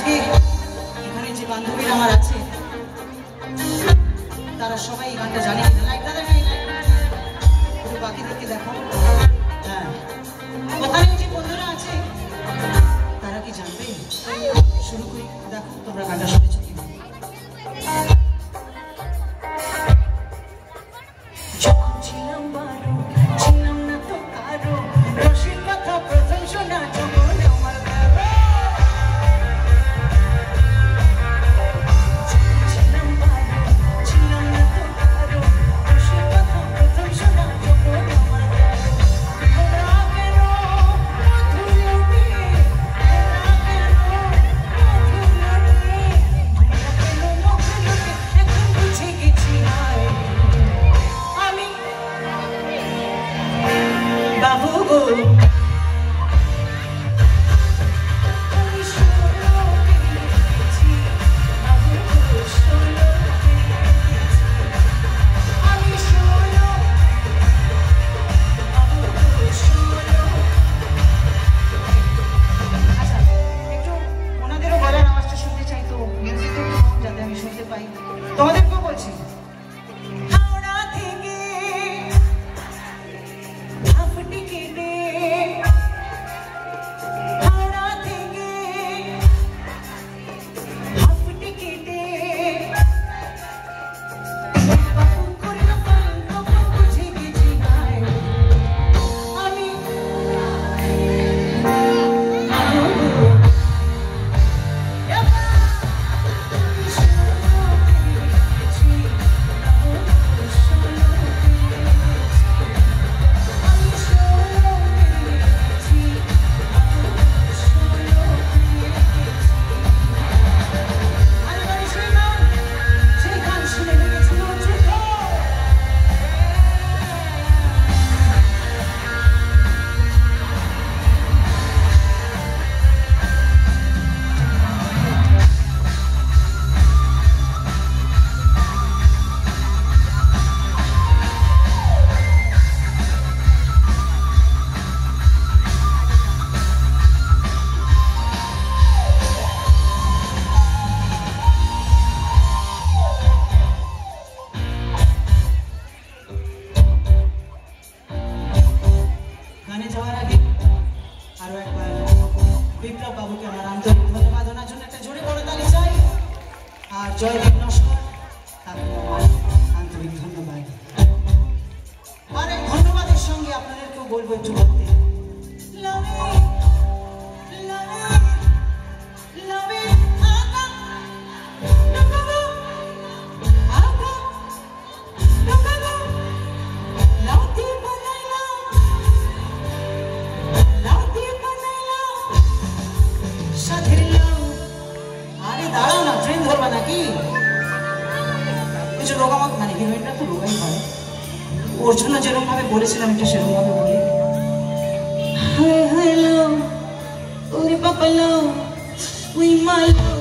আগে এখানে যে বান্ধবীরা আমার আছে তারা সবাই এই গানটা জানে কিনা। লাইক দাদা নাই একটু বাকিদেরকে দেখো। হ্যাঁ, ওখানে যে বন্ধুরা আছে তারা কি জানবে? শুরু করি, দেখো তোমরা গানটা শুনেছো কিনা। যখন ছিলাম বারো, ছিলাম না তো কারো, রসির কথা প্রথম শোনা যখন আমার বাবা। যখন ছিলাম বারো, ছিলাম না তো কারো, রসির কথা প্রথম শোনা যখন আমার বাবা। ওরা কেন মধুর লোটে, ওরা কেন মধুর লোটে, ওরা কেন মধুর লোটে, এখন বুঝে গেছি হায় আমি বাবু গো। আমি ষোলো পেয়েছি বাবু গো, ষোলো পেয়েছি আমি, ষোলো বাবু গো, ষোলো। আচ্ছা, একটু ওনাদেরও গলার আওয়াজটা শুনতে চাই, তো মিউজিকটা একটু কম যাতে আমি শুনতে পাই। তোমাদেরকেও বলছি, হাওড়া থেকে হাফ টিকিটে, হাওড়া থেকে হাফ টিকিটে বাবু করলো ফোন, তখন বুঝে গেছি হায় আমি গানে যাওয়ার আগে আরো একবার বিপ্লব বাবুকে আমার আন্তরিক ধন্যবাদ, ওনার জন্য একটা জোরে বড় তালি চাই। আর জয়দেব নস্কর, তাকে আমার আন্তরিক ধন্যবাদ। আর এই ধন্যবাদের সঙ্গে আপনাদেরকেও বলবো একটু বলতে, লাভে লাভে লাভে আগা নগো আগা নগো লাউতি বানাইলা, লাউতি বানাইলা সাথের লাউ। আরে দাঁড়াও না, ট্রেন ধরবা নাকি? কিছু রোগামাক, মানে হিরোইনটা তো রোগাই হয়, ওর জন্য যেরকম ভাবে বলেছিলাম একটু সেরকম ভাবে বলি। হায় হায় লাউ, ওরে বাবা লাউ, উই মা লাউ।